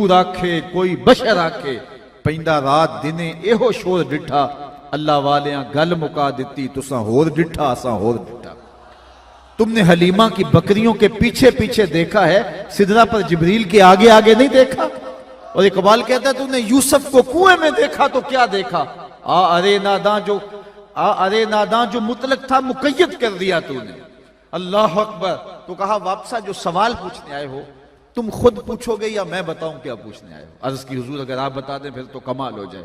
راکھے کوئی بشر آکھے پیندا رات دنے ایہو شور ڈٹھا اللہ والیاں گل مکا دیتی تساں ہور ڈٹھا اساں ہور ڈٹھا۔ تم نے حلیمہ کی بکریوں کے پیچھے پیچھے دیکھا ہے، سدرہ پر جبریل کے آگے آگے نہیں دیکھا۔ اور اقبال کہتا ہے تو نے یوسف کو کنویں میں دیکھا تو کیا دیکھا، ارے ناداں جو مطلق تھا مقید کر دیا تو نے۔ اللہ اکبر۔ تو کہا واپسا جو سوال پوچھنے آئے ہو تم خود پوچھو گے یا میں بتاؤں کیا پوچھنے آئے ہو؟ عرض کی حضور اگر آپ بتا دیں پھر تو کمال ہو جائے۔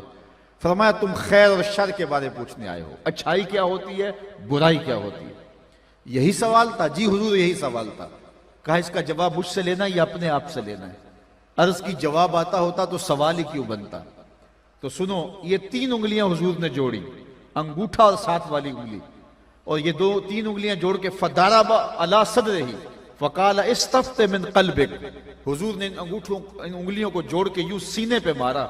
فرمایا تم خیر اور شر کے بارے پوچھنے آئے ہو، اچھائی کیا ہوتی ہے، برائی کیا ہوتی ہے، یہی سوال تھا؟ جی حضور یہی سوال تھا۔ کہا اس کا جواب مجھ سے لینا یا اپنے آپ سے لینا ہے؟ عرض کی جواب آتا ہوتا تو سوال ہی کیوں بنتا؟ تو سنو، یہ 3 انگلیاں حضور نے جوڑی، انگوٹھا اور ساتھ والی انگلی، اور یہ 3 انگلیاں جوڑ کے فضرب علی صدرہ فقال استفت من قلبک، حضور نے ان انگلیوں کو جوڑ کے یوں سینے پہ مارا،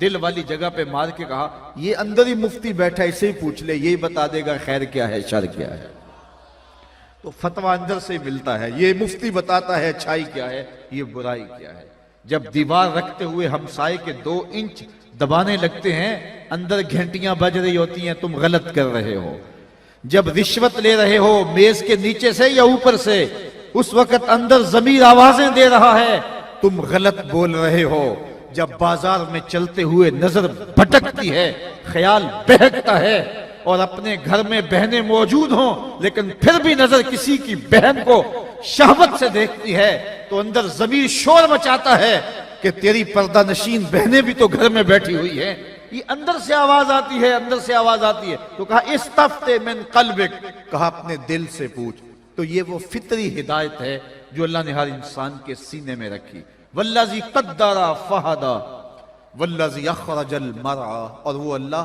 دل والی جگہ پہ مار کے کہا یہ اندر ہی مفتی بیٹھا اسے ہی پوچھ لے، یہی بتا دے گا خیر کیا ہے شر کیا ہے۔ تو فتویٰ اندر سے ملتا ہے، یہ مفتی بتاتا ہے اچھائی کیا ہے یہ برائی کیا ہے۔ جب دیوار رکھتے ہوئے ہمسائے کے 2 انچ دبانے لگتے ہیں اندر گھنٹیاں بج رہی ہوتی ہیں تم غلط کر رہے ہو۔ جب رشوت لے رہے ہو میز کے نیچے سے یا اوپر سے اس وقت اندر ضمیر آوازیں دے رہا ہے تم غلط بول رہے ہو۔ جب بازار میں چلتے ہوئے نظر بھٹکتی ہے خیال بہکتا ہے اور اپنے گھر میں بہنیں موجود ہوں لیکن پھر بھی نظر کسی کی بہن کو شہوت سے دیکھتی ہے تو اندر ضمیر شور مچاتا ہے کہ تیری پردہ نشین بہنیں بھی تو گھر میں بیٹھی ہوئی ہیں۔ یہ اندر سے آواز آتی ہے، اندر سے آواز آتی ہے۔ تو کہا استفت من قلبک، کہا اپنے دل سے پوچھ۔ تو یہ وہ فطری ہدایت ہے جو اللہ نے ہر انسان کے سینے میں رکھی۔ والذی قدر فہدی والذی اخرج المرعی، اور وہ اللہ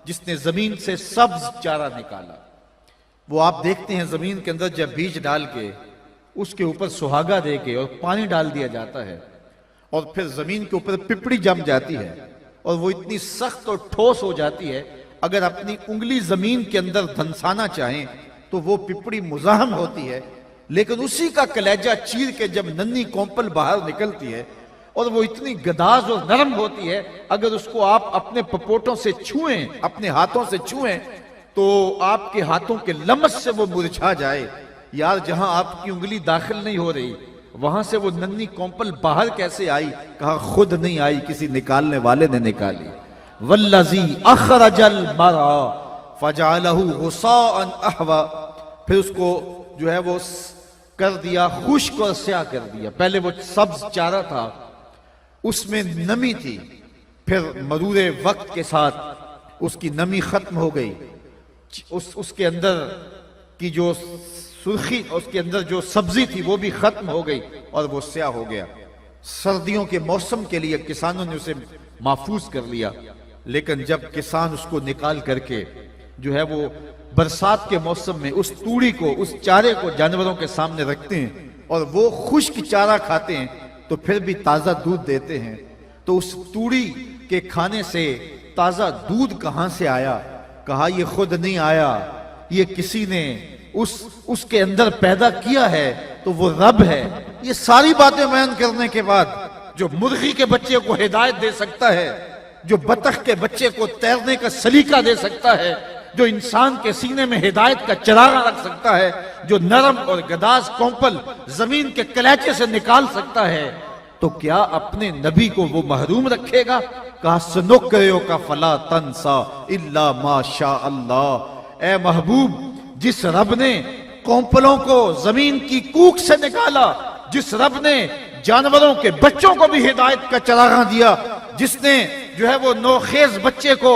جس نے زمین سے سبز چارہ نکالا۔ وہ آپ دیکھتے ہیں زمین کے اندر جب بیج ڈال کے اس کے اوپر سہاگا دے کے اور پانی ڈال دیا جاتا ہے اور پھر زمین کے اوپر پپڑی جم جاتی ہے اور وہ اتنی سخت اور ٹھوس ہو جاتی ہے اگر اپنی انگلی زمین کے اندر دھنسانا چاہیں تو وہ پپڑی مزاحم ہوتی ہے، لیکن اسی کا کلیجہ چیر کے جب ننھی کومپل باہر نکلتی ہے اور وہ اتنی گداز اور نرم ہوتی ہے اگر اس کو آپ اپنے پپوٹوں سے چھوئیں، اپنے ہاتھوں سے چھوئیں تو آپ کے ہاتھوں کے لمس سے وہ مرجھا جائے۔ یار جہاں آپ کی انگلی داخل نہیں ہو رہی وہاں سے وہ ننھی کومپل باہر کیسے آئی؟ کہا خود نہیں آئی، کسی نکالنے والے نے نکالی۔ والذی اخرج المرعی فجعلہ غثاء احوا، پھر اس کو جو ہے وہ کر دیا خشک اور سیاہ کر دیا۔ پہلے وہ سبز چارہ تھا اس میں نمی تھی، پھر مرور وقت کے ساتھ اس کی نمی ختم ہو گئی، اس کے اندر کی جو سرخی، اس کے اندر جو سبزی تھی وہ بھی ختم ہو گئی اور وہ سیاہ ہو گیا۔ سردیوں کے موسم کے لیے کسانوں نے اسے محفوظ کر لیا، لیکن جب کسان اس کو نکال کر کے جو ہے وہ برسات کے موسم میں اس توڑی کو، اس چارے کو جانوروں کے سامنے رکھتے ہیں اور وہ خشک چارہ کھاتے ہیں تو پھر بھی تازہ دودھ دیتے ہیں، تو اس توڑی کے کھانے سے تازہ دودھ کہاں سے آیا؟ کہا یہ خود نہیں آیا، یہ کسی نے اس کے اندر پیدا کیا ہے تو وہ رب ہے۔ یہ ساری باتیں بیان کرنے کے بعد جو مرغی کے بچے کو ہدایت دے سکتا ہے، جو بطخ کے بچے کو تیرنے کا سلیقہ دے سکتا ہے، جو انسان کے سینے میں ہدایت کا چراغ رکھ سکتا ہے، جو نرم اور گداز کومپل زمین کے کلیچے سے نکال سکتا ہے، تو کیا اپنے نبی کو وہ محروم رکھے گا؟ کہا سنقرئک فلا تنسا الا ما شاء اللہ۔ اے محبوب، جس رب نے کومپلوں کو زمین کی کوکھ سے نکالا، جس رب نے جانوروں کے بچوں کو بھی ہدایت کا چراغاں دیا، جس نے جو ہے وہ نوخیز بچے کو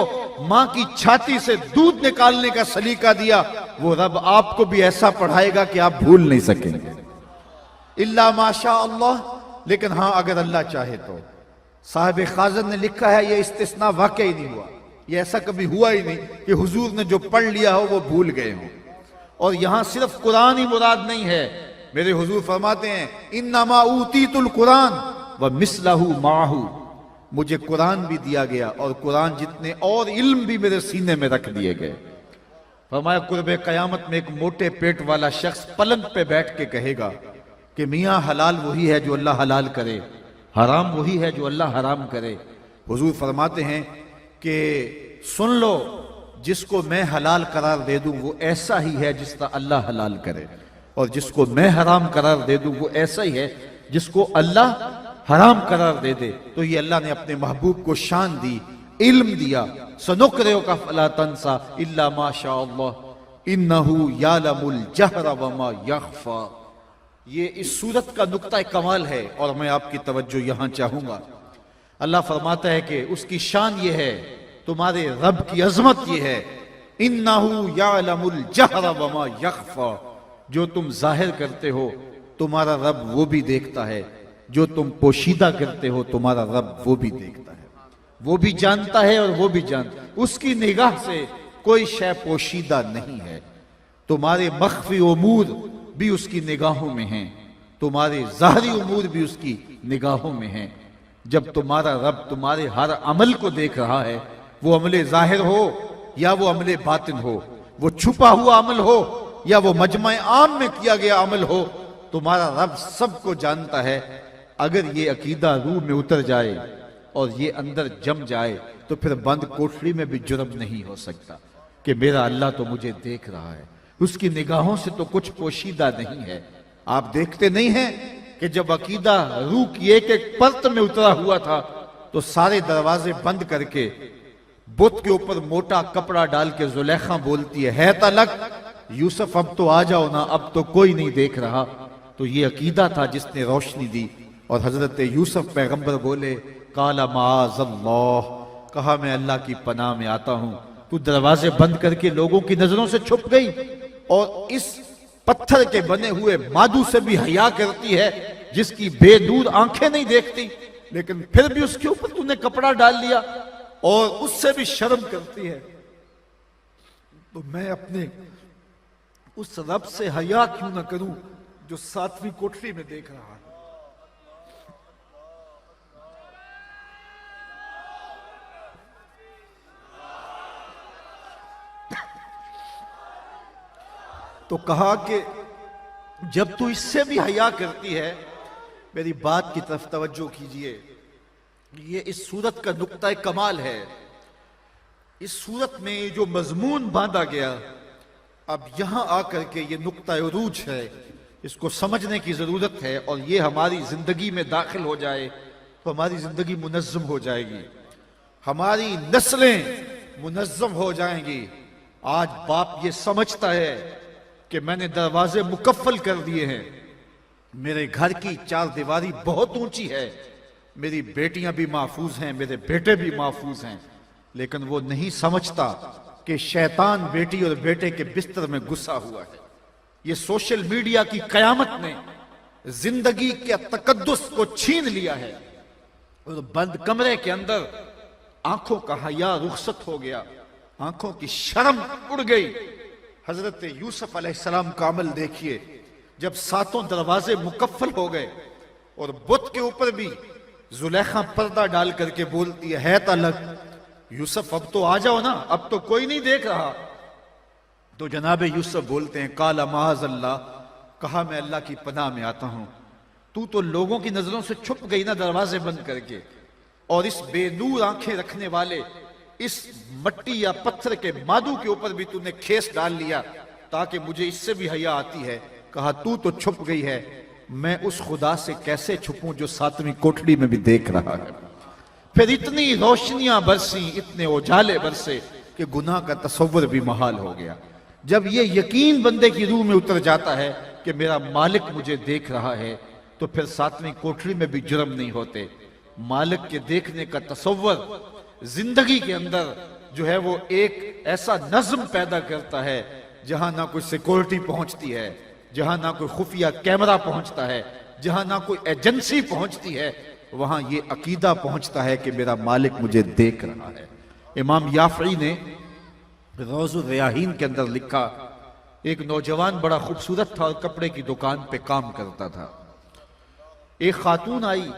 ماں کی چھاتی سے دودھ نکالنے کا سلیقہ دیا، وہ رب آپ کو بھی ایسا پڑھائے گا کہ آپ بھول نہیں سکیں گے۔ الا ما شاء اللہ، لیکن ہاں اگر اللہ چاہے تو۔ صاحب خازن نے لکھا ہے یہ استثناء واقعی نہیں ہوا، یہ ایسا کبھی ہوا ہی نہیں کہ حضور نے جو پڑھ لیا ہو وہ بھول گئے ہوں۔ اور یہاں صرف قرآن ہی مراد نہیں ہے، میرے حضور فرماتے ہیں انما اوتیت القرآن ومثلہ معہ، مجھے قرآن بھی دیا گیا اور قرآن جتنے اور علم بھی میرے سینے میں رکھ دیے گئے۔ فرمایا قرب قیامت میں ایک موٹے پیٹ والا شخص پلنگ پہ بیٹھ کے کہے گا کہ میاں حلال وہی ہے جو اللہ حلال کرے، حرام وہی ہے جو اللہ حرام کرے۔ حضور فرماتے ہیں کہ سن لو، جس کو میں حلال قرار دے دوں وہ ایسا ہی ہے جس کا اللہ حلال کرے، اور جس کو میں حرام قرار دے دوں وہ ایسا ہی ہے جس کو اللہ حرام قرار دے دے۔ تو یہ اللہ نے اپنے محبوب کو شان دی، علم دیا۔ سنقرئک فلا تنسى الا ما شاء اللہ انہ یعلم الجہر وما یخفی۔ یہ اس سورت کا نقطہ کمال ہے، اور میں آپ کی توجہ یہاں چاہوں گا۔ اللہ فرماتا ہے کہ اس کی شان یہ ہے، تمہارے رب کی عظمت یہ ہے، انہ یعلم الجہر وما یخفی، جو تم ظاہر کرتے ہو تمہارا رب وہ بھی دیکھتا ہے، جو تم پوشیدہ کرتے ہو تمہارا رب وہ بھی دیکھتا ہے، وہ بھی جانتا ہے اور وہ بھی جانتا ہے۔ اس کی نگاہ سے کوئی شے پوشیدہ نہیں ہے۔ تمہارے مخفی امور بھی اس کی نگاہوں میں ہیں، تمہارے ظاہری امور بھی اس کی نگاہوں میں ہیں۔ جب تمہارا رب تمہارے ہر عمل کو دیکھ رہا ہے، وہ عمل ظاہر ہو یا وہ عمل باطن ہو، وہ چھپا ہوا عمل ہو یا وہ مجمع عام میں کیا گیا عمل ہو، تمہارا رب سب کو جانتا ہے۔ اگر یہ عقیدہ روح میں اتر جائے اور یہ اندر جم جائے تو پھر بند کوٹھری میں بھی جرم نہیں ہو سکتا کہ میرا اللہ تو مجھے دیکھ رہا ہے۔ اس کی نگاہوں سے تو کچھ پوشیدہ نہیں ہے۔ آپ دیکھتے نہیں ہیں کہ جب عقیدہ روح کی ایک ایک پرت میں اترا ہوا تھا تو سارے دروازے بند کر کے بت کے اوپر موٹا کپڑا ڈال کے زلیخا بولتی ہے تلک یوسف اب تو آ جاؤ نا، اب تو کوئی نہیں دیکھ رہا۔ تو یہ عقیدہ تھا جس نے روشنی دی، اور حضرت یوسف پیغمبر بولے قال معاذ اللہ، کہا میں اللہ کی پناہ میں آتا ہوں، تو دروازے بند کر کے لوگوں کی نظروں سے چھپ گئی، اور اس پتھر کے بنے ہوئے مادو سے بھی حیا کرتی ہے جس کی بے دور آنکھیں نہیں دیکھتی، لیکن پھر بھی اس کے اوپر تو نے کپڑا ڈال لیا اور اس سے بھی شرم کرتی ہے۔ تو میں اپنے اس رب سے حیا کیوں نہ کروں جو ساتویں کوٹری میں دیکھ رہا ہے۔ تو کہا کہ جب تو اس سے بھی حیا کرتی ہے، میری بات کی طرف توجہ کیجئے، یہ اس سورت کا نقطہ کمال ہے۔ اس سورت میں جو مضمون باندھا گیا، اب یہاں آ کر کے یہ نقطہ عروج ہے، اس کو سمجھنے کی ضرورت ہے، اور یہ ہماری زندگی میں داخل ہو جائے تو ہماری زندگی منظم ہو جائے گی، ہماری نسلیں منظم ہو جائیں گی۔ آج باپ یہ سمجھتا ہے کہ میں نے دروازے مکفل کر دیے ہیں، میرے گھر کی چار دیواری بہت اونچی ہے، میری بیٹیاں بھی محفوظ ہیں، میرے بیٹے بھی محفوظ ہیں، لیکن وہ نہیں سمجھتا کہ شیطان بیٹی اور بیٹے کے بستر میں گھسا ہوا ہے۔ یہ سوشل میڈیا کی قیامت نے زندگی کے تقدس کو چھین لیا ہے، اور بند کمرے کے اندر آنکھوں کا حیا رخصت ہو گیا، آنکھوں کی شرم اڑ گئی۔ حضرت یوسف علیہ السلام کا عمل دیکھیے، جب ساتوں دروازے مکفل ہو گئے اور بت کے اوپر بھی زلیخا پردہ ڈال کر کے بولتی ہے تلک یوسف اب تو آ جاؤ نا، اب تو کوئی نہیں دیکھ رہا، تو جناب یوسف بولتے ہیں قال معاذ اللہ، کہا میں اللہ کی پناہ میں آتا ہوں، تو لوگوں کی نظروں سے چھپ گئی نا دروازے بند کر کے، اور اس بے نور آنکھیں رکھنے والے اس مٹی یا پتھر کے مادو کے اوپر بھی تو نے کھیس ڈال لیا تاکہ مجھے اس سے بھی حیا آتی ہے۔ کہا تو چھپ گئی ہے، میں اس خدا سے کیسے چھپوں جو ساتویں کوٹڑی میں بھی دیکھ رہا ہے۔ پھر اتنی روشنیاں برسیں، اتنے اجالے برسے کہ گناہ کا تصور بھی محال ہو گیا۔ جب یہ یقین بندے کی روح میں اتر جاتا ہے کہ میرا مالک مجھے دیکھ رہا ہے، تو پھر ساتویں کوٹڑی میں بھی جرم نہیں ہوتے۔ مالک کے دیکھنے کا تصور زندگی کے اندر جو ہے وہ ایک ایسا نظم پیدا کرتا ہے جہاں نہ کوئی سیکورٹی پہنچتی ہے، جہاں نہ کوئی خفیہ کیمرہ پہنچتا ہے، جہاں نہ کوئی ایجنسی پہنچتی ہے، وہاں یہ عقیدہ پہنچتا ہے کہ میرا مالک مجھے دیکھ رہا ہے۔ امام یافعی نے روض الریاحین کے اندر لکھا، ایک نوجوان بڑا خوبصورت تھا اور کپڑے کی دکان پہ کام کرتا تھا۔ ایک خاتون آئی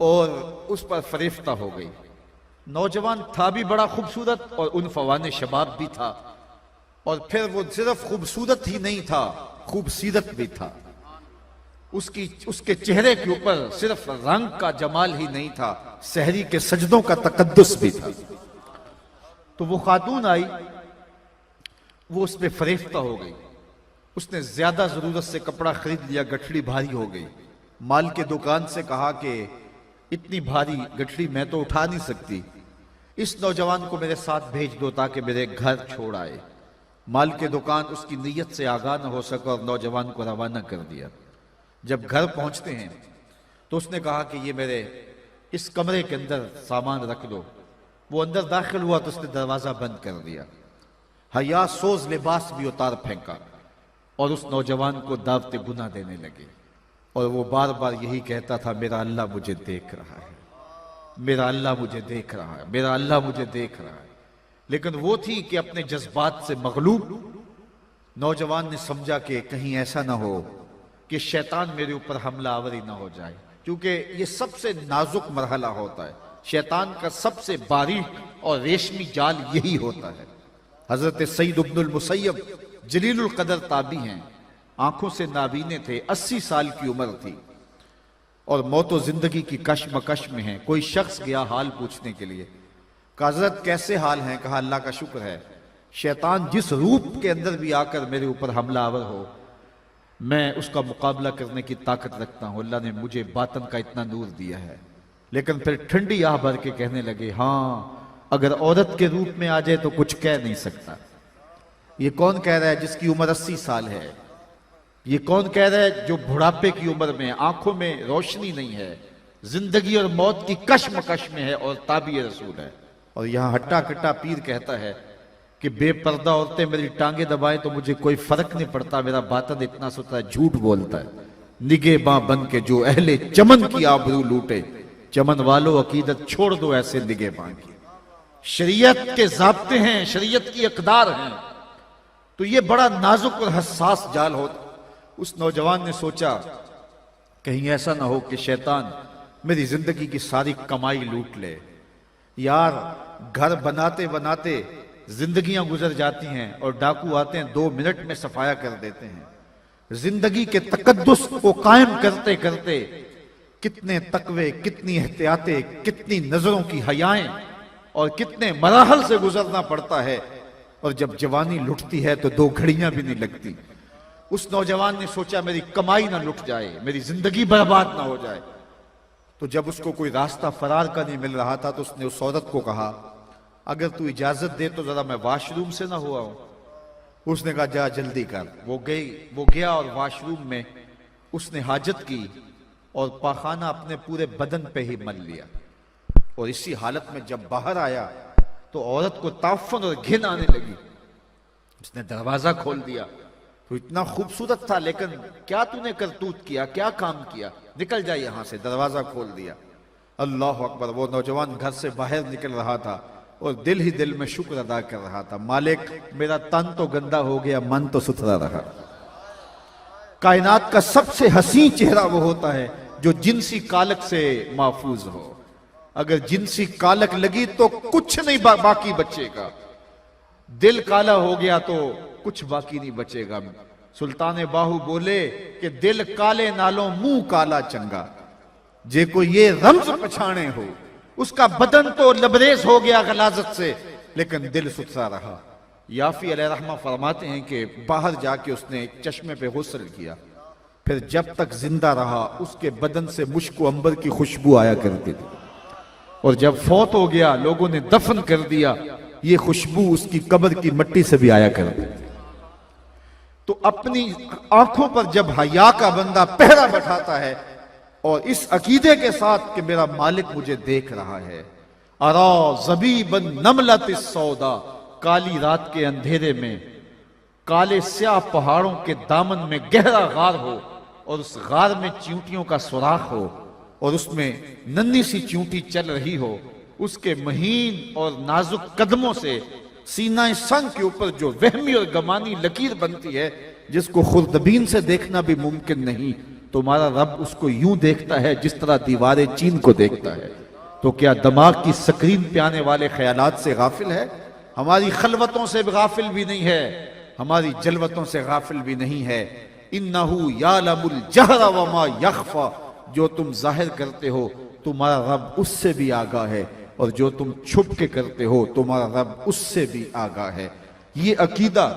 اور اس پر فریفتہ ہو گئی۔ نوجوان تھا بھی بڑا خوبصورت اور عنفوان شباب بھی تھا، اور پھر وہ صرف خوبصورت ہی نہیں تھا، خوبصیرت بھی تھا۔ اس کے چہرے کے اوپر صرف رنگ کا جمال ہی نہیں تھا، سحری کے سجدوں کا تقدس بھی تھا۔ تو وہ خاتون آئی، وہ اس پہ فریفتہ ہو گئی، اس نے زیادہ ضرورت سے کپڑا خرید لیا، گٹھڑی بھاری ہو گئی۔ مال کے دکان سے کہا کہ اتنی بھاری گٹھڑی میں تو اٹھا نہیں سکتی، اس نوجوان کو میرے ساتھ بھیج دو تاکہ میرے گھر چھوڑ آئے۔ مال کے دکان اس کی نیت سے آگاہ نہ ہو سکا اور نوجوان کو روانہ کر دیا۔ جب گھر پہنچتے ہیں تو اس نے کہا کہ یہ میرے اس کمرے کے اندر سامان رکھ دو۔ وہ اندر داخل ہوا تو اس نے دروازہ بند کر دیا، حیا سوز لباس بھی اتار پھینکا اور اس نوجوان کو دعوت گناہ دینے لگے، اور وہ بار بار یہی کہتا تھا، میرا اللہ مجھے دیکھ رہا ہے، میرا اللہ مجھے دیکھ رہا ہے، میرا اللہ مجھے دیکھ رہا ہے۔ لیکن وہ تھی کہ اپنے جذبات سے مغلوب نوجوان نے سمجھا کہ کہیں ایسا نہ ہو کہ شیطان میرے اوپر حملہ آوری نہ ہو جائے، کیونکہ یہ سب سے نازک مرحلہ ہوتا ہے، شیطان کا سب سے باریک اور ریشمی جال یہی ہوتا ہے۔ حضرت سعید ابن المسیب جلیل القدر تابعی ہیں، آنکھوں سے نابینے تھے، 80 سال کی عمر تھی اور موت و زندگی کی کشمکش میں ہیں۔ کوئی شخص گیا حال پوچھنے کے لیے، کہا حضرت کیسے حال ہیں؟ کہا اللہ کا شکر ہے، شیطان جس روپ کے اندر بھی آ کر میرے اوپر حملہ آور ہو، میں اس کا مقابلہ کرنے کی طاقت رکھتا ہوں، اللہ نے مجھے باطن کا اتنا نور دیا ہے۔ لیکن پھر ٹھنڈی آہ بھر کے کہنے لگے، ہاں اگر عورت کے روپ میں آ جائے تو کچھ کہہ نہیں سکتا۔ یہ کون کہہ رہا ہے جس کی عمر 80 سال ہے؟ یہ کون کہہ رہا ہے جو بڑھاپے کی عمر میں آنکھوں میں روشنی نہیں ہے، زندگی اور موت کی کشمکش میں ہے اور تابع رسول ہے؟ اور یہاں ہٹا کٹا پیر کہتا ہے کہ بے پردہ عورتیں میری ٹانگیں دبائیں تو مجھے کوئی فرق نہیں پڑتا، میرا باطن اتنا ستھرا، جھوٹ بولتا ہے۔ نگہ باں بن کے جو اہل چمن کی آبرو لوٹے، چمن والو عقیدت چھوڑ دو ایسے نگہ باں کی۔ شریعت کے ضابطے ہیں، شریعت کی اقدار ہیں، تو یہ بڑا نازک اور حساس جال ہوتا۔ اس نوجوان نے سوچا کہیں ایسا نہ ہو کہ شیطان میری زندگی کی ساری کمائی لوٹ لے۔ یار گھر بناتے بناتے زندگیاں گزر جاتی ہیں اور ڈاکو آتے ہیں 2 منٹ میں صفایا کر دیتے ہیں۔ زندگی کے تقدس کو قائم کرتے کرتے کتنے تقوی، کتنی احتیاطیں، کتنی نظروں کی حیائیں اور کتنے مراحل سے گزرنا پڑتا ہے، اور جب جوانی لٹتی ہے تو 2 گھڑیاں بھی نہیں لگتی۔ اس نوجوان نے سوچا میری کمائی نہ لٹ جائے، میری زندگی برباد نہ ہو جائے۔ تو جب اس کو کوئی راستہ فرار کا نہیں مل رہا تھا تو اس نے اس عورت کو کہا، اگر تو اجازت دے تو ذرا میں واش روم سے نہ ہوا ہوں۔ اس نے کہا جا جلدی کر۔ وہ گیا اور واش روم میں اس نے حاجت کی اور پاخانہ اپنے پورے بدن پہ ہی مل لیا، اور اسی حالت میں جب باہر آیا تو عورت کو تعفن اور گھن آنے لگی۔ اس نے دروازہ کھول دیا، تو اتنا خوبصورت تھا، لیکن کیا تو نے کرتوت کیا، کیا کام کیا، نکل جا یہاں سے۔ دروازہ کھول دیا۔ اللہ اکبر، وہ نوجوان گھر سے باہر نکل رہا تھا اور دل ہی دل میں شکر ادا کر رہا تھا، مالک میرا تن تو گندا ہو گیا، من تو ستھرا رہا۔ کائنات کا سب سے حسین چہرہ وہ ہوتا ہے جو جنسی کالک سے محفوظ ہو۔ اگر جنسی کالک لگی تو کچھ نہیں باقی بچے گا، دل کالا ہو گیا تو کچھ باقی نہیں بچے گا۔ سلطان باہو بولے کہ دل کالے نالوں منہ کالا چنگا، جے کو یہ رمز پچھانے ہو، اس کا بدن تو لبریز ہو گیا غلاظت سے لیکن دل ستھرا رہا۔ یافی علیہ رحمہ فرماتے ہیں کہ باہر جا کے اس نے ایک چشمے پہ غسل کیا، پھر جب تک زندہ رہا اس کے بدن سے مشک و عنبر کی خوشبو آیا کرتی تھی، اور جب فوت ہو گیا لوگوں نے دفن کر دیا، یہ خوشبو اس کی قبر کی مٹی سے بھی آیا کرتی تھی۔ تو اپنی آنکھوں پر جب حیا کا بندہ پہرا بٹھاتا ہے اور اس عقیدے کے ساتھ کہ میرا مالک مجھے دیکھ رہا ہے، ارا زبیبا نملۃ السودا، کالی رات کے اندھیرے میں کالے سیاہ پہاڑوں کے دامن میں گہرا غار ہو اور اس غار میں چیونٹیوں کا سوراخ ہو اور اس میں ننھی سی چیونٹی چل رہی ہو، اس کے مہین اور نازک قدموں سے سینہ سنگ کے اوپر جو وہمی اور گمانی لکیر بنتی ہے جس کو خوردبین سے دیکھنا بھی ممکن نہیں، تمہارا رب اس کو یوں دیکھتا ہے جس طرح دیوار چین کو دیکھتا ہے۔ تو کیا دماغ کی سکرین پہ آنے والے خیالات سے غافل ہے؟ ہماری خلوتوں سے غافل بھی نہیں ہے، ہماری جلوتوں سے غافل بھی نہیں ہے۔ انہو یعلم الجہر وما یخفا، جو تم ظاہر کرتے ہو تمہارا رب اس سے بھی آگاہ ہے، اور جو تم چھپ کے کرتے ہو تمہارا رب اس سے بھی آگاہ ہے۔ یہ عقیدہ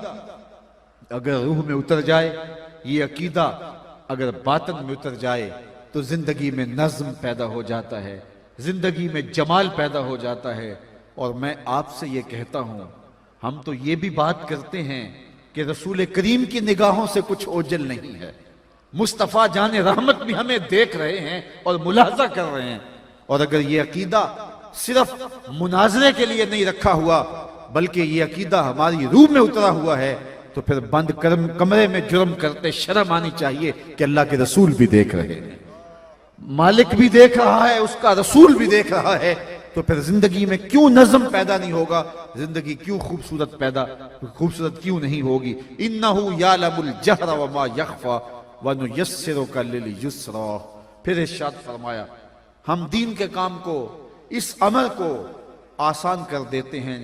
اگر روح میں اتر جائے، یہ عقیدہ اگر باطن میں اتر جائے تو زندگی میں نظم پیدا ہو جاتا ہے، زندگی میں جمال پیدا ہو جاتا ہے۔ اور میں آپ سے یہ کہتا ہوں، ہم تو یہ بھی بات کرتے ہیں کہ رسول کریم کی نگاہوں سے کچھ اوجل نہیں ہے، مصطفیٰ جان رحمت بھی ہمیں دیکھ رہے ہیں اور ملاحظہ کر رہے ہیں۔ اور اگر یہ عقیدہ صرف مناظرے کے لیے نہیں رکھا ہوا بلکہ یہ عقیدہ ہماری روح میں اترا ہوا ہے تو پھر بند کمرے میں جرم کرتے شرم آنی چاہیے کہ اللہ کے رسول بھی دیکھ رہے ہیں، مالک بھی دیکھ رہا ہے، اس کا رسول بھی دیکھ رہا ہے، تو پھر زندگی میں کیوں نظم پیدا نہیں ہوگا، زندگی کیوں خوبصورت کیوں نہیں ہوگی۔ انہو یعلم الجہر وما یخفا ونیسرک للیسرا۔ پھر ارشاد فرمایا ہم دین کے کام کو، اس عمل کو آسان کر دیتے ہیں۔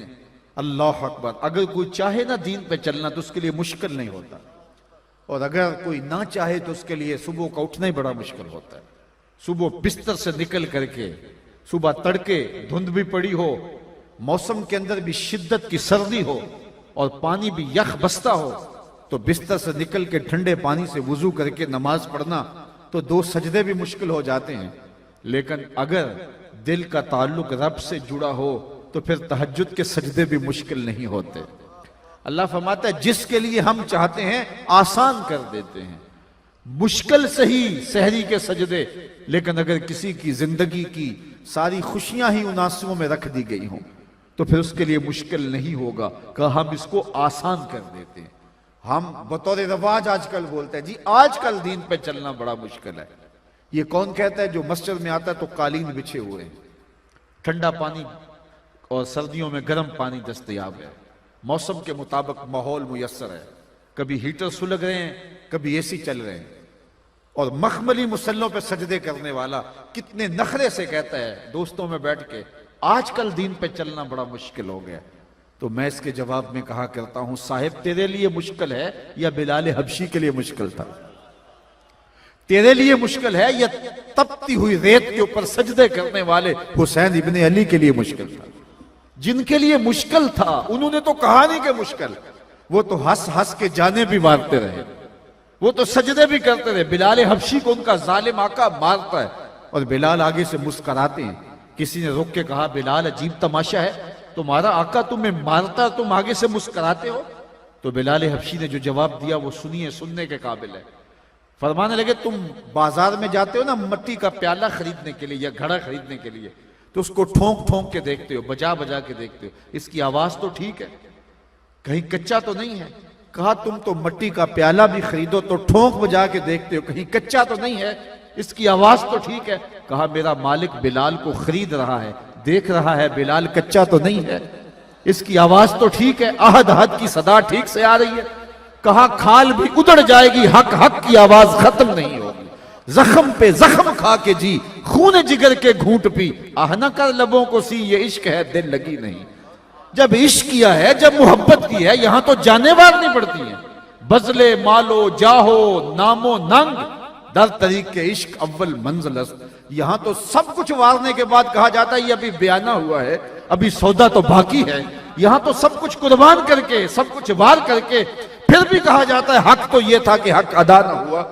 اللہ اکبر۔ اگر کوئی چاہے نا دین پہ چلنا تو اس کے لیے مشکل نہیں ہوتا، اور اگر کوئی نہ چاہے تو اس کے لیے صبح کا اٹھنا ہی بڑا مشکل ہوتا ہے۔ صبح بستر سے نکل کر کے، صبح تڑکے دھند بھی پڑی ہو، موسم کے اندر بھی شدت کی سردی ہو اور پانی بھی یخ بستہ ہو، تو بستر سے نکل کے ٹھنڈے پانی سے وضو کر کے نماز پڑھنا تو 2 سجدے بھی مشکل ہو جاتے ہیں۔ لیکن اگر دل کا تعلق رب سے جڑا ہو تو پھر تہجد کے سجدے بھی مشکل نہیں ہوتے۔ اللہ فرماتا ہے جس کے لیے ہم چاہتے ہیں آسان کر دیتے ہیں، مشکل سہی سحری کے سجدے، لیکن اگر کسی کی زندگی کی ساری خوشیاں ہی ان آنسوؤں میں رکھ دی گئی ہوں تو پھر اس کے لیے مشکل نہیں ہوگا کہ ہم اس کو آسان کر دیتے ہیں۔ ہم بطور رواج آج کل بولتے ہیں جی آج کل دین پہ چلنا بڑا مشکل ہے۔ یہ کون کہتا ہے؟ جو مسجد میں آتا ہے تو قالین بچھے ہوئے ہیں، ٹھنڈا پانی اور سردیوں میں گرم پانی دستیاب ہے، موسم کے مطابق ماحول میسر ہے، کبھی ہیٹر سلگ رہے ہیں کبھی اے سی چل رہے ہیں، اور مخملی مسلوں پہ سجدے کرنے والا کتنے نخرے سے کہتا ہے دوستوں میں بیٹھ کے آج کل دین پہ چلنا بڑا مشکل ہو گیا۔ تو میں اس کے جواب میں کہا کرتا ہوں صاحب تیرے لیے مشکل ہے یا بلال حبشی کے لیے مشکل تھا؟ تیرے لیے مشکل ہے یا تپتی ہوئی ریت کے اوپر سجدے کرنے والے حسین ابن علی کے لیے مشکل تھا؟ جن کے لیے مشکل تھا انہوں نے تو کہا نہیں کہ مشکل، وہ تو ہنس ہنس کے جانے بھی مارتے رہے، وہ تو سجدے بھی کرتے رہے۔ بلال حبشی کو ان کا ظالم آقا مارتا ہے اور بلال آگے سے مسکراتے ہیں۔ کسی نے رک کے کہا بلال عجیب تماشا ہے، تمہارا آقا تمہیں مارتا تم آگے سے مسکراتے ہو؟ تو بلال حبشی نے جو جواب دیا وہ سننے کے قابل ہے۔ فرمانے لگے تم بازار میں جاتے ہو نا مٹی کا پیالہ خریدنے کے لیے یا گھڑا خریدنے کے لیے، تو اس کو ٹھونک ٹھونک کے دیکھتے ہو، بجا بجا کے دیکھتے ہو، اس کی آواز تو ٹھیک ہے، کہیں کچا تو نہیں ہے؟ کہا تم تو مٹی کا پیالہ بھی خریدو تو ٹھونک بجا کے دیکھتے ہو، کہیں کچا تو نہیں ہے، اس کی آواز تو ٹھیک ہے؟ کہا میرا مالک بلال کو خرید رہا ہے، دیکھ رہا ہے بلال کچا تو نہیں ہے، اس کی آواز تو ٹھیک ہے، احد احد کی صدا ٹھیک سے آ رہی ہے؟ کہا کھال بھی ادڑ جائے گی حق حق کی آواز ختم نہیں ہوگی، زخم پہ زخم کھا کے جی خون جگر کے گھونٹ پی، آہ نہ کر لبوں کو سی یہ عشق ہے دل لگی نہیں۔ جب عشق کیا ہے، جب محبت کی ہے، یہاں تو جانے وارنی پڑتی ہیں، بزلے مالو جاہو نامو ننگ در طریق عشق اول منزل است۔ یہاں تو سب کچھ وارنے کے بعد کہا جاتا ہے یہ ابھی بیانہ ہوا ہے، ابھی سودا تو باقی ہے۔ یہاں تو سب کچھ قربان کر کے، سب کچھ وار کر کے پھر بھی کہا جاتا ہے حق تو یہ تھا کہ حق ادا نہ ہوا۔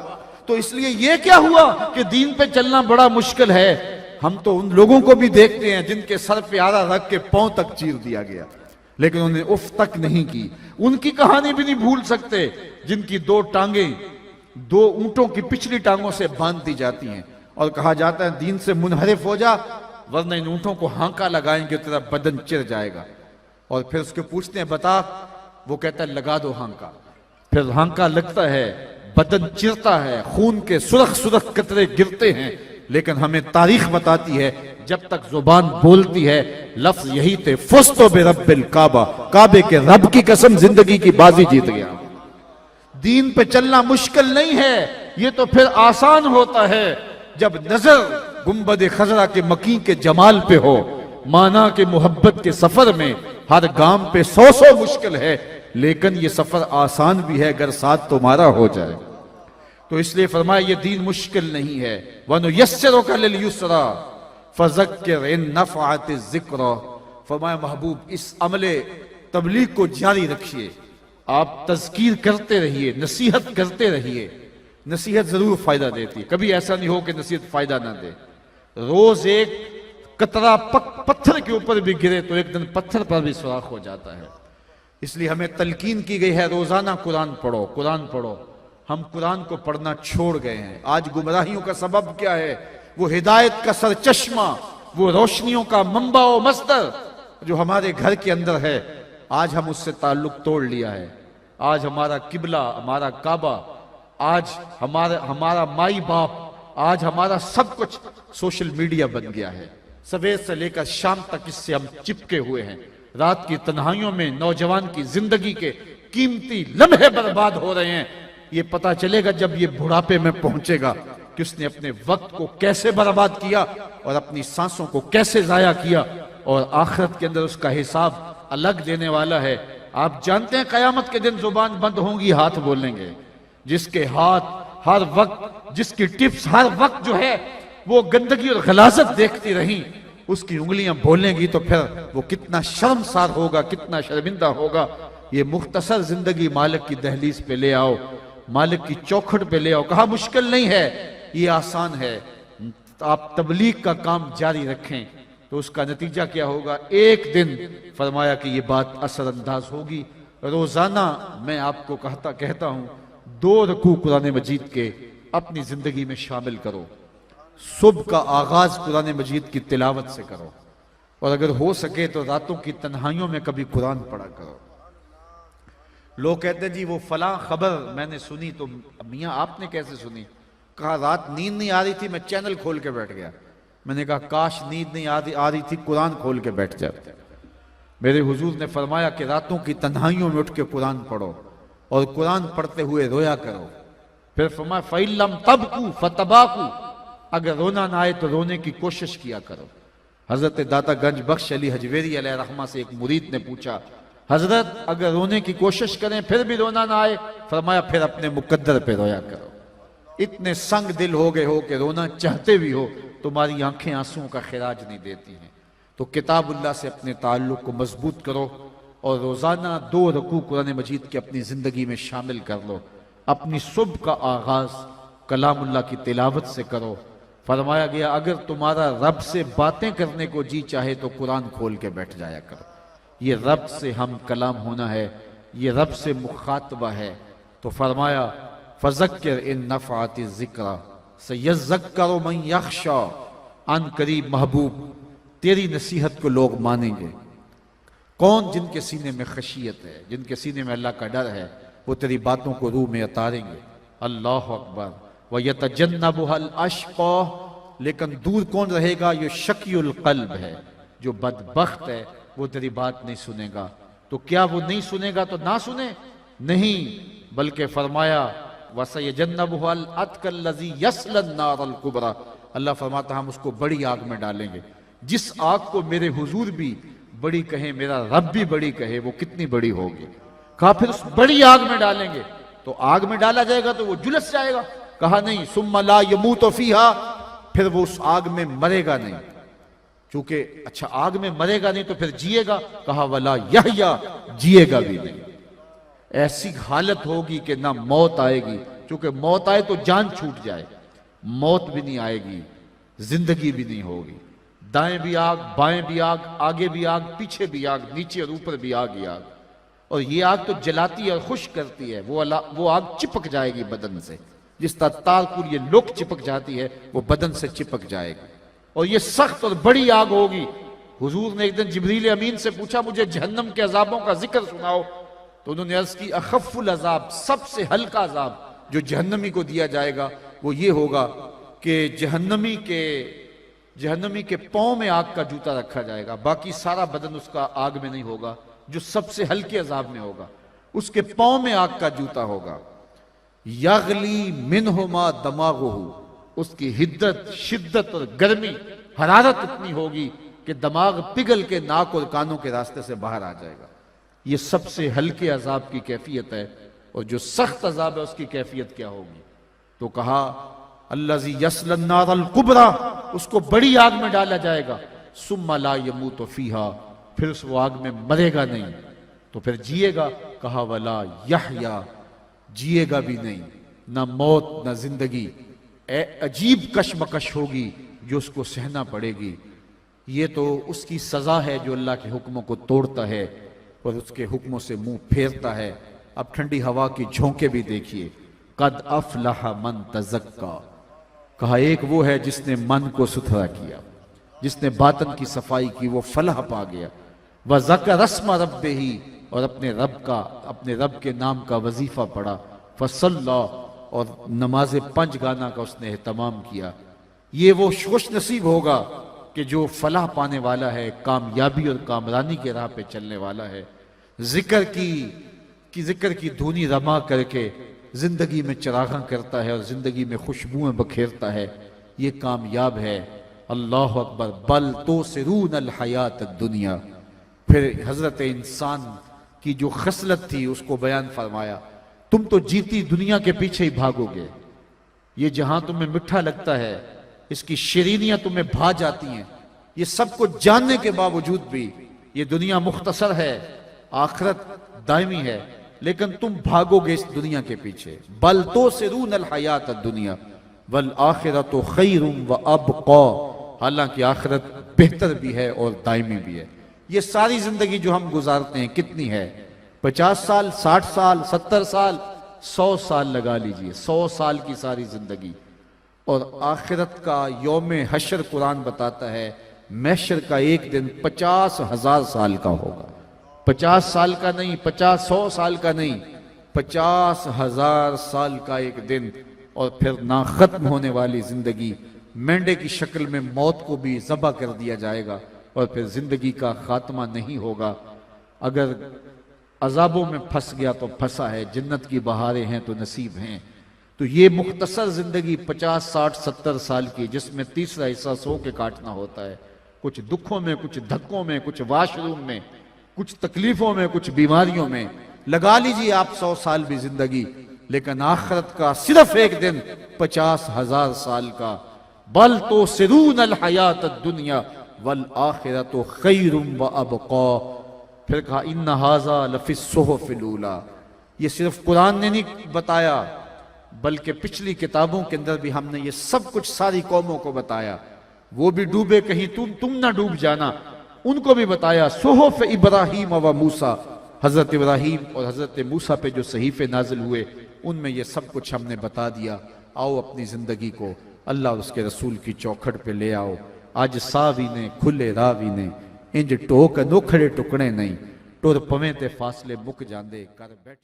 تو اس لیے یہ کیا ہوا کہ دین پہ چلنا بڑا مشکل ہے؟ ہم تو ان لوگوں کو بھی دیکھتے ہیں جن کے سر پہ آرا رکھ کے پاؤں تک چیر دیا گیا لیکن انہیں اف تک نہیں کی۔ ان کی کہانی بھی نہیں بھول سکتے جن کی 2 ٹانگیں 2 اونٹوں کی پچھلی ٹانگوں سے باندھ دی جاتی ہیں اور کہا جاتا ہے دین سے منحرف ہو جا ورنہ ان اونٹوں کو ہانکا لگائیں گے تیرا بدن چر جائے گا۔ اور پھر اس کے پوچھتے ہیں بتا، وہ کہتا ہے لگا دو ہانکا، پھر ہانکا لگتا ہے، بدن چرتا ہے، خون کے سرخ سرخ قطرے گرتے ہیں، لیکن ہمیں تاریخ بتاتی ہے جب تک زبان بولتی ہے لفظ یہی تھے فزتو برب الکعبہ، کعبے کے رب کی قسم زندگی کی بازی جیت گیا۔ دین پہ چلنا مشکل نہیں ہے، یہ تو پھر آسان ہوتا ہے جب نظر گنبد خضرا کے مکین کے جمال پہ ہو، مانا کہ محبت کے سفر میں ہر گام پہ 100 مشکل ہے، لیکن یہ سفر آسان بھی ہے اگر ساتھ تمہارا ہو جائے۔ تو اس لیے فرمایا یہ دین مشکل نہیں ہے وَنُيَسِّرُكَ لِلْيُسْرَى فَذَكِّرْ إِن نَفَعَتِ الذِّكْرَى. فرمایا محبوب اس عمل تبلیغ کو جاری رکھیے، آپ تذکیر کرتے رہیے، نصیحت کرتے رہیے. نصیحت ضرور فائدہ دیتی ہے، کبھی ایسا نہیں ہو کہ نصیحت فائدہ نہ دے. روز ایک قطرہ پتھر کے اوپر بھی گرے تو ایک دن پتھر پر بھی سوراخ ہو جاتا ہے. اس لیے ہمیں تلقین کی گئی ہے روزانہ قرآن پڑھو، قرآن پڑھو. ہم قرآن کو پڑھنا چھوڑ گئے ہیں. آج گمراہیوں کا سبب کیا ہے؟ وہ ہدایت کا سرچشمہ، وہ روشنیوں کا منبع و مصدر جو ہمارے گھر کے اندر ہے، آج ہم اس سے تعلق توڑ لیا ہے. آج ہمارا قبلہ، ہمارا کعبہ، آج ہمارا مائی باپ، آج ہمارا سب کچھ سوشل میڈیا بن گیا ہے. سویر سے لے کر شام تک اس سے ہم چپکے ہوئے ہیں. رات کی تنہائیوں میں نوجوان کی زندگی کے قیمتی لمحے برباد ہو رہے ہیں. یہ پتا چلے گا جب یہ بڑھاپے میں پہنچے گا کہ اس نے اپنے وقت کو کیسے برباد کیا اور اپنی سانسوں کو کیسے ضائع کیا، اور آخرت کے اندر اس کا حساب الگ دینے والا ہے. آپ جانتے ہیں قیامت کے دن زبان بند ہوں گی، ہاتھ بولیں گے. جس کے ہاتھ ہر وقت، جس کی ٹپس ہر وقت جو ہے وہ گندگی اور غلاظت دیکھتی رہیں، اس کی انگلیاں بولیں گی تو پھر وہ کتنا شرمسار ہوگا، کتنا شرمندہ ہوگا. یہ مختصر زندگی مالک کی دہلیز پہ لے آؤ، مالک کی چوکھٹ پہ لے آؤ. کہا مشکل نہیں ہے، یہ آسان ہے. آپ تبلیغ کا کام جاری رکھیں تو اس کا نتیجہ کیا ہوگا؟ ایک دن فرمایا کہ یہ بات اثر انداز ہوگی. روزانہ میں آپ کو کہتا ہوں 2 رکوع قرآن مجید کے اپنی زندگی میں شامل کرو. صبح کا آغاز قرآن مجید کی تلاوت سے کرو، اور اگر ہو سکے تو راتوں کی تنہائیوں میں کبھی قرآن پڑھا کرو. لوگ کہتے ہیں جی وہ فلاں خبر میں نے سنی، تو میاں آپ نے کیسے سنی؟ کہا رات نیند نہیں آ رہی تھی، میں چینل کھول کے بیٹھ گیا. میں نے کہا کاش نیند نہیں آ رہی تھی، قرآن کھول کے بیٹھ جاتے. میرے حضور نے فرمایا کہ راتوں کی تنہائیوں میں اٹھ کے قرآن پڑھو اور قرآن پڑھتے ہوئے رویا کرو. پھر فرمایا فَإِن لَمْ تَبْكُوا فَتَبَاكُوا، اگر رونا نہ آئے تو رونے کی کوشش کیا کرو. حضرت داتا گنج بخش علی حجویری علیہ رحمہ سے ایک مرید نے پوچھا حضرت اگر رونے کی کوشش کریں پھر بھی رونا نہ آئے؟ فرمایا پھر اپنے مقدر پہ رویا کرو. اتنے سنگ دل ہو گئے ہو کہ رونا چاہتے بھی ہو تمہاری آنکھیں آنسوؤں کا خراج نہیں دیتی ہیں. تو کتاب اللہ سے اپنے تعلق کو مضبوط کرو اور روزانہ 2 رکوع قرآن مجید کے اپنی زندگی میں شامل کر لو. اپنی صبح کا آغاز کلام اللہ کی تلاوت سے کرو. فرمایا گیا اگر تمہارا رب سے باتیں کرنے کو جی چاہے تو قرآن کھول کے بیٹھ جایا کرو. یہ رب سے ہم کلام ہونا ہے، یہ رب سے مخاطبہ ہے. تو فرمایا فَذَكِّرْ إِن نَفَعَتِ الذِّكْرَى سَيَذَّكَّرُ مَن يَخْشَى. ان قریب محبوب تیری نصیحت کو لوگ مانیں گے. کون؟ جن کے سینے میں خشیت ہے، جن کے سینے میں اللہ کا ڈر ہے، وہ تیری باتوں کو روح میں اتاریں گے. اللہ اکبر. وَيَتَجَنَّبُهَا الْأَشْقَى، لیکن دور کون رہے گا؟ یہ شقی القلب ہے، جو بدبخت ہے، وہ تیری بات نہیں سنے گا. تو کیا وہ نہیں سنے گا تو نہ سنے؟ نہیں، بلکہ فرمایا وَسَيَجَنَّبُهَا الْأَتْقَى الَّذِي يَصْلَى النَّارَ الْكُبْرَى. اللہ فرماتا ہم اس کو بڑی آگ میں ڈالیں گے. جس آگ کو میرے حضور بھی بڑی کہیں، میرا رب بھی بڑی کہے، وہ کتنی بڑی ہوگی. کہا پھر اس بڑی آگ میں ڈالیں گے. تو آگ میں ڈالا جائے گا تو وہ جلس جائے گا. کہا نہیں، ثُمَّ لَا يَمُوتُ فِيهَا، پھر وہ اس آگ میں مرے گا نہیں. چونکہ اچھا آگ میں مرے گا نہیں تو پھر جیے گا. کہا وَلَا يَحْيَا، جیے گا بھی نہیں. ایسی حالت ہوگی کہ نہ موت آئے گی. چونکہ موت آئے تو جان چھوٹ جائے، موت بھی نہیں آئے گی، زندگی بھی نہیں ہوگی. دائیں بھی آگ، بائیں بھی آگ، آگے بھی آگ، پیچھے بھی آگ، نیچے اور اوپر بھی آگ ہی آگ. اور یہ آگ تو جلاتی ہے اور خشک کرتی ہے. وہ آگ چپک جائے گی بدن سے، جس طرح تالکور یہ لوک چپک جاتی ہے، وہ بدن سے چپک جائے گی. اور یہ سخت اور بڑی آگ ہوگی. حضور نے ایک دن جبریل امین سے پوچھا مجھے جہنم کے عذابوں کا ذکر سناؤ. تو انہوں نے عرض کی اخف العذاب، سب سے ہلکا عذاب جو جہنمی کو دیا جائے گا وہ یہ ہوگا کہ جہنمی کے پاؤں میں آگ کا جوتا رکھا جائے گا. باقی سارا بدن اس کا آگ میں نہیں ہوگا. جو سب سے ہلکے عذاب میں ہوگا اس کے پاؤں میں آگ کا جوتا ہوگا. یغلی منہما دماغہ، اس کی حدت، شدت اور گرمی، حرارت اتنی ہوگی کہ دماغ پگھل کے ناک اور کانوں کے راستے سے باہر آ جائے گا. یہ سب سے ہلکے عذاب کی کیفیت ہے. اور جو سخت عذاب ہے اس کی کیفیت کیا ہوگی؟ تو کہا الذی یصلی النار الکبریٰ، اس کو بڑی آگ میں ڈالا جائے گا، ثم لا یموت فیہا، پھر اس وہ آگ میں مرے گا نہیں، تو پھر جیے گا، کہا ولا یحیا، جیے گا بھی نہیں، نہ موت نہ زندگی، عجیب کشمکش ہوگی جو اس کو سہنا پڑے گی۔ یہ تو اس کی سزا ہے جو اللہ کے حکموں کو توڑتا ہے اور اس کے حکموں سے منہ پھیرتا ہے۔ اب ٹھنڈی ہوا کی جھونکے بھی دیکھیے، قد افلح من تزکا، کہا ایک وہ ہے جس نے من کو ستھرا کیا، جس نے باطن کی صفائی کی، وہ فلاح پا گیا۔ وذکر اسم ربہ، اور اپنے رب کے نام کا وظیفہ پڑھا، فصلی، اور نماز 5 گانا کا اس نے اہتمام کیا۔ یہ وہ خوش نصیب ہوگا کہ جو فلاح پانے والا ہے، کامیابی اور کامرانی کے راہ پہ چلنے والا ہے، ذکر کی دھونی رما کر کے زندگی میں چراغاں کرتا ہے اور زندگی میں خوشبوئیں بکھیرتا ہے، یہ کامیاب ہے۔ اللہ اکبر، بل توثرون الحیات الدنیا۔ پھر حضرت انسان کی جو خصلت تھی اس کو بیان فرمایا، تم تو جیتی دنیا کے پیچھے ہی بھاگو گے، یہ جہاں تمہیں میٹھا لگتا ہے، اس کی شیرینیاں تمہیں بھا جاتی ہیں، یہ سب کچھ جاننے کے باوجود بھی یہ دنیا مختصر ہے، آخرت دائمی ہے، لیکن تم بھاگو گے اس دنیا کے پیچھے۔ بل توثرون الحیات الدنیا والآخرۃ خیر وابقی، حالانکہ آخرت بہتر بھی ہے اور دائمی بھی ہے۔ یہ ساری زندگی جو ہم گزارتے ہیں کتنی ہے؟ 50 سال، 60 سال، 70 سال، 100 سال لگا لیجئے، 100 سال کی ساری زندگی۔ اور آخرت کا یوم حشر قرآن بتاتا ہے محشر کا ایک دن 50,000 سال کا ہوگا، 50 سال کا نہیں، 100 سال کا نہیں، 50,000 سال کا ایک دن، اور پھر نہ ختم ہونے والی زندگی، مینڈے کی شکل میں موت کو بھی ذبح کر دیا جائے گا، اور پھر زندگی کا خاتمہ نہیں ہوگا۔ اگر عذابوں میں پھنس گیا تو پھنسا ہے، جنت کی بہاریں ہیں تو نصیب ہیں۔ تو یہ مختصر زندگی 50، 60، 70 سال کی، جس میں تیسرا حصہ سو کے کاٹنا ہوتا ہے، کچھ دکھوں میں، کچھ دھکوں میں، کچھ واش روم میں، کچھ تکلیفوں میں، کچھ بیماریوں میں، لگا لیجئے آپ 100 سال بھی زندگی، لیکن آخرت کا صرف ایک دن 50,000 سال کا۔ بل توثرون الحیات الدنیا والآخرۃ خیر وابقی۔ پھر کہا ان ھذا لفی الصحف الاولی، یہ صرف قرآن نے نہیں بتایا بلکہ پچھلی کتابوں کے اندر بھی ہم نے یہ سب کچھ ساری قوموں کو بتایا، وہ بھی ڈوبے کہیں تم نہ ڈوب جانا، ان کو بھی بتایا۔ صحف ابراہیم و موسیٰ، حضرت ابراہیم اور حضرت موسیٰ پہ جو صحیفے نازل ہوئے ان میں یہ سب کچھ ہم نے بتا دیا۔ آؤ اپنی زندگی کو اللہ اور اس کے رسول کی چوکھٹ پہ لے آؤ۔ آج ساوی نے کھلے راوی نے، انج ٹوک نوکھڑے ٹکڑے نہیں، ٹر پویں تے فاصلے مک جاندے کر بیٹھ